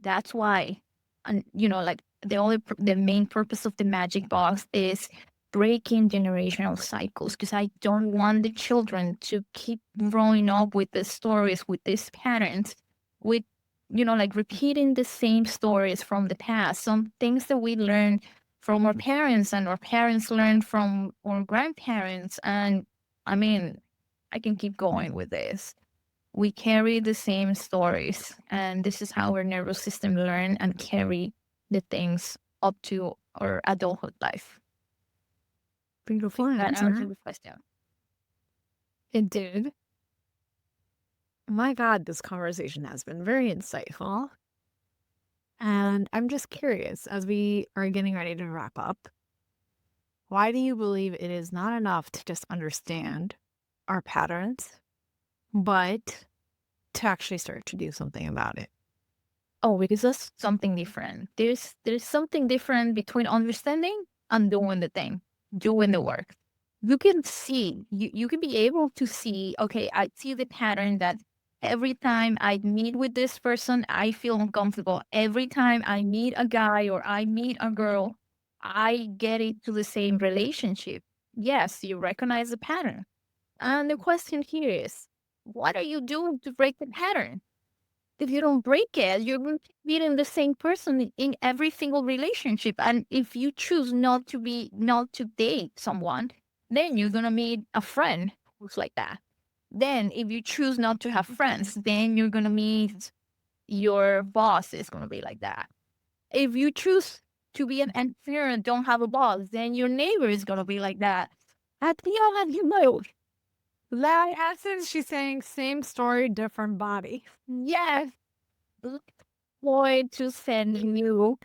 That's why, and like the main purpose of the magic box is breaking generational cycles, because I don't want the children to keep growing up with the stories, with these patterns, with like repeating the same stories from the past, some things that we learned from our parents and our parents learned from our grandparents. And I mean, I can keep going with this. We carry the same stories, and this is how our nervous system learn and carry the things up to our adulthood life. Beautiful That answer. answers the question. It did. My God, this conversation has been very insightful. And I'm just curious, as we are getting ready to wrap up, why do you believe it is not enough to just understand our patterns, but to actually start to do something about it? Oh, because that's something different. There's something different between understanding and doing the thing, doing the work. You can see, you can be able to see, okay, I see the pattern that every time I meet with this person, I feel uncomfortable. Every time I meet a guy or I meet a girl, I get into the same relationship. Yes, you recognize the pattern. And the question here is, what are you doing to break the pattern? If you don't break it, you're going to be meeting the same person in every single relationship. And if you choose not to date someone, then you're going to meet a friend who's like that. Then if you choose not to have friends, then you're going to meet your boss is going to be like that. If you choose to be an entrepreneur and don't have a boss, then your neighbor is going to be like that. At the end, That essence, she's saying same story, different body. yes, point to send you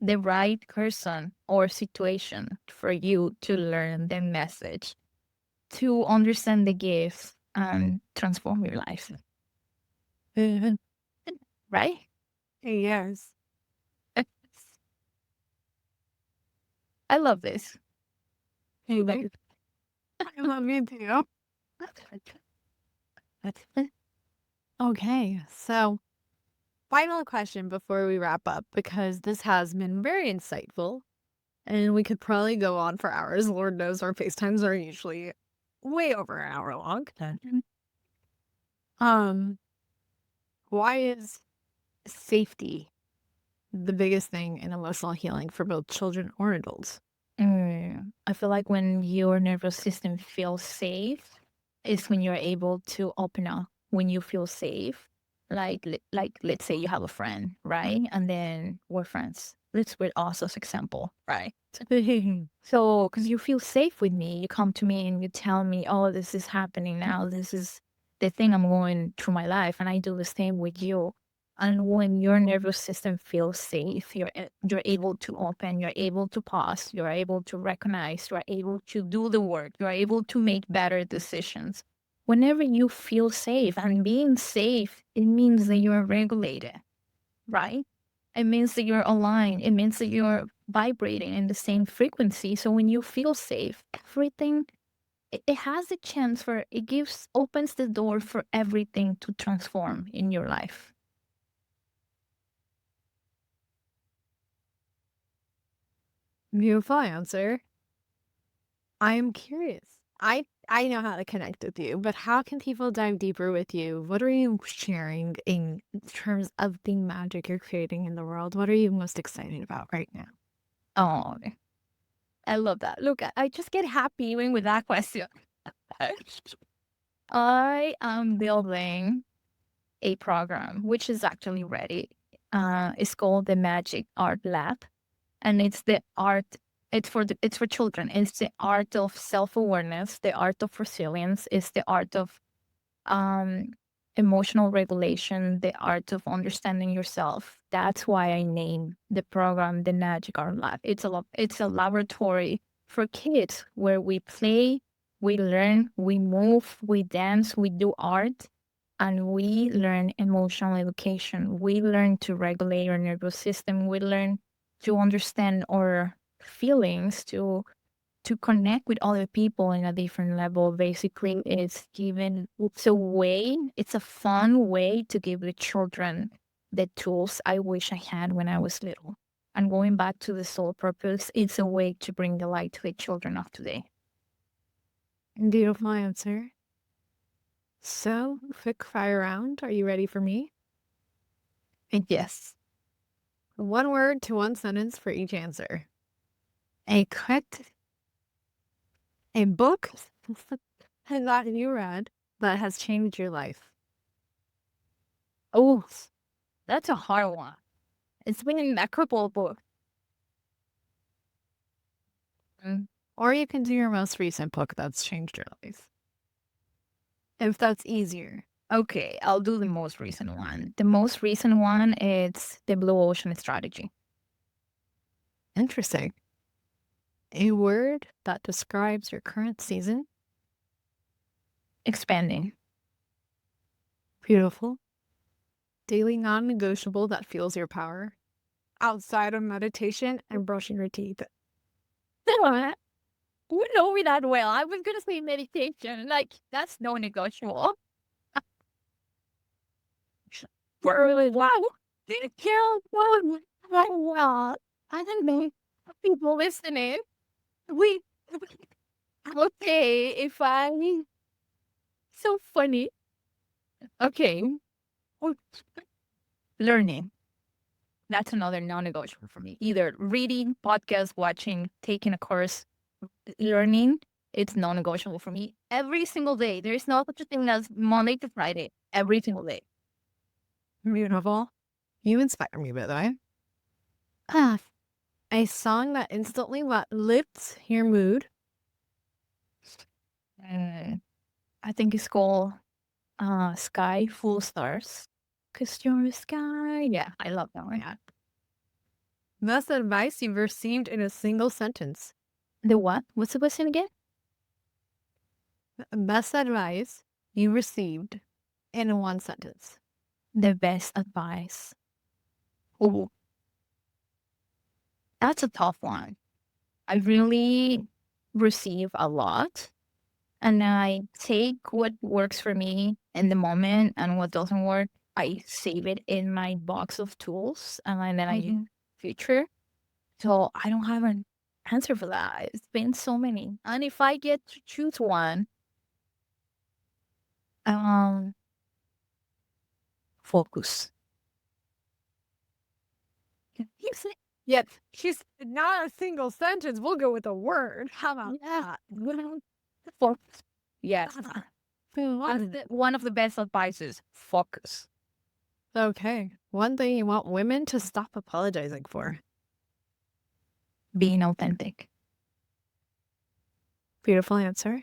the right person or situation for you to learn the message, to understand the gifts and transform your life. Right? Yes. I love this. I love you too. Okay, so final question before we wrap up, because this has been very insightful and we could probably go on for hours. Lord knows our FaceTimes are usually way over an hour long. Um, why is safety the biggest thing in emotional healing for both children or adults? I feel like when your nervous system feels safe is when you're able to open up, when you feel safe. Like let's say you have a friend, right? And then we're friends. Let's with us as example, right? So, because you feel safe with me, you come to me and you tell me, oh, this is happening now. This is the thing I'm going through my life. And I do the same with you. And when your nervous system feels safe, you're able to open, you're able to pause, you're able to recognize, you're able to do the work, you're able to make better decisions. Whenever you feel safe, and being safe, it means that you're regulated, right? It means that you're aligned. It means that you're vibrating in the same frequency. So when you feel safe, everything it has a chance for opens the door for everything to transform in your life. Beautiful answer. I am curious. I know how to connect with you, but how can people dive deeper with you? What are you sharing in terms of the magic you're creating in the world? What are you most excited about right now? Oh, I love that. Look, I just get happy even with that question. I am building a program which is actually ready. It's called the Magic Art Lab, and it's the art. It's for children. It's the art of self-awareness, the art of resilience. It's the art of um, emotional regulation, the art of understanding yourself. That's why I named the program the Magic Art Lab. It's a laboratory for kids where we play, we learn, we move, we dance, we do art, and we learn emotional education. We learn to regulate our nervous system. We learn to understand our feelings, to connect with other people in a different level. Basically, it's a fun way to give the children the tools I wish I had when I was little. And going back to the soul purpose, it's a way to bring the light to the children of today. Beautiful answer. So, quick fire round. Are you ready for me? And yes, 1 word to 1 sentence for each answer. A book that you read that has changed your life. oh, that's a hard one. It's been a couple of books. Or you can do your most recent book that's changed your life. If that's easier. Okay, I'll do the most recent one. The most recent one is The Blue Ocean Strategy. Interesting. A word that describes your current season. Expanding. Beautiful. Daily non-negotiable that fuels your power. Outside of meditation and brushing your teeth. You know me that well. I was gonna say meditation. Like, that's no negotiable. Wow. Did you well? I don't know. People listening. We okay, if I so funny. Okay. Learning. That's another non-negotiable for me. Either reading, podcast, watching, taking a course, learning, it's non-negotiable for me. Every single day. There is no such a thing as Monday to Friday. Every single day. Beautiful. You inspire me, by the way. A song that instantly lifts your mood. I think it's called Sky Full Stars. 'Cause you're a sky. Yeah, I love that one. Yeah. Best advice you've received in a single sentence. The what? What's the question again? Best advice you received in 1 sentence. The best advice. Oh, that's a tough one. I really receive a lot, and I take what works for me in the moment, and what doesn't work, I save it in my box of tools, and then I use future. So I don't have an answer for that. It's been so many. And if I get to choose one, focus. Yet she's not a single sentence. We'll go with a word. How about that? Focus. Yes. One of the best advices, focus. Okay. 1 thing you want women to stop apologizing for. Being authentic. Beautiful answer.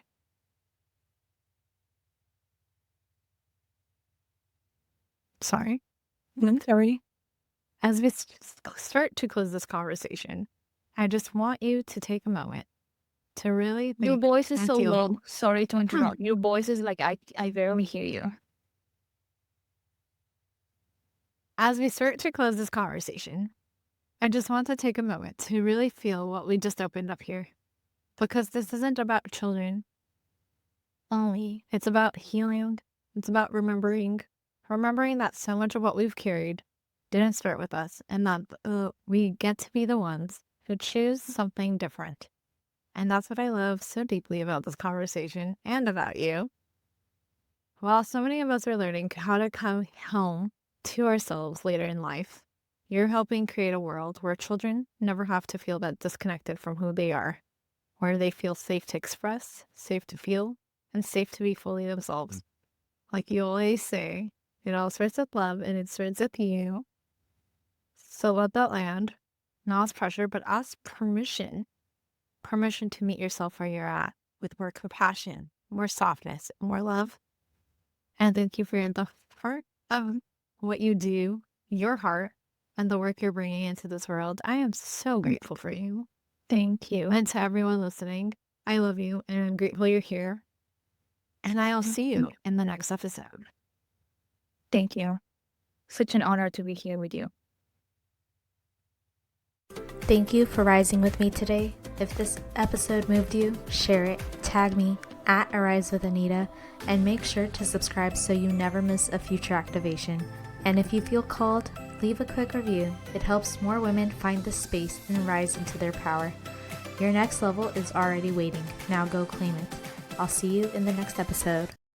Sorry. I'm sorry. As we start to close this conversation, I just want you to take a moment to really think. Your voice is and so feel. low. Sorry to interrupt. Your voice is like, I barely hear you. As we start to close this conversation, I just want to take a moment to really feel what we just opened up here. Because this isn't about children only. It's about healing. It's about remembering that so much of what we've carried didn't start with us, and that we get to be the ones who choose something different. And that's what I love so deeply about this conversation and about you. While so many of us are learning how to come home to ourselves later in life, you're helping create a world where children never have to feel that disconnected from who they are, where they feel safe to express, safe to feel, and safe to be fully themselves. Like you always say, it all starts with love, and it starts with you. So let that land, not as pressure, but as permission to meet yourself where you're at with more compassion, more softness, more love. And thank you for the heart of what you do, your heart, and the work you're bringing into this world. I am so grateful for you. Thank you. And to everyone listening, I love you, and I'm grateful you're here. And I'll see you in the next episode. Thank you. Such an honor to be here with you. Thank you for rising with me today. If this episode moved you, share it, tag me at Arise with Anita, and make sure to subscribe so you never miss a future activation. And if you feel called, leave a quick review. It helps more women find this space and rise into their power. Your next level is already waiting. Now go claim it. I'll see you in the next episode.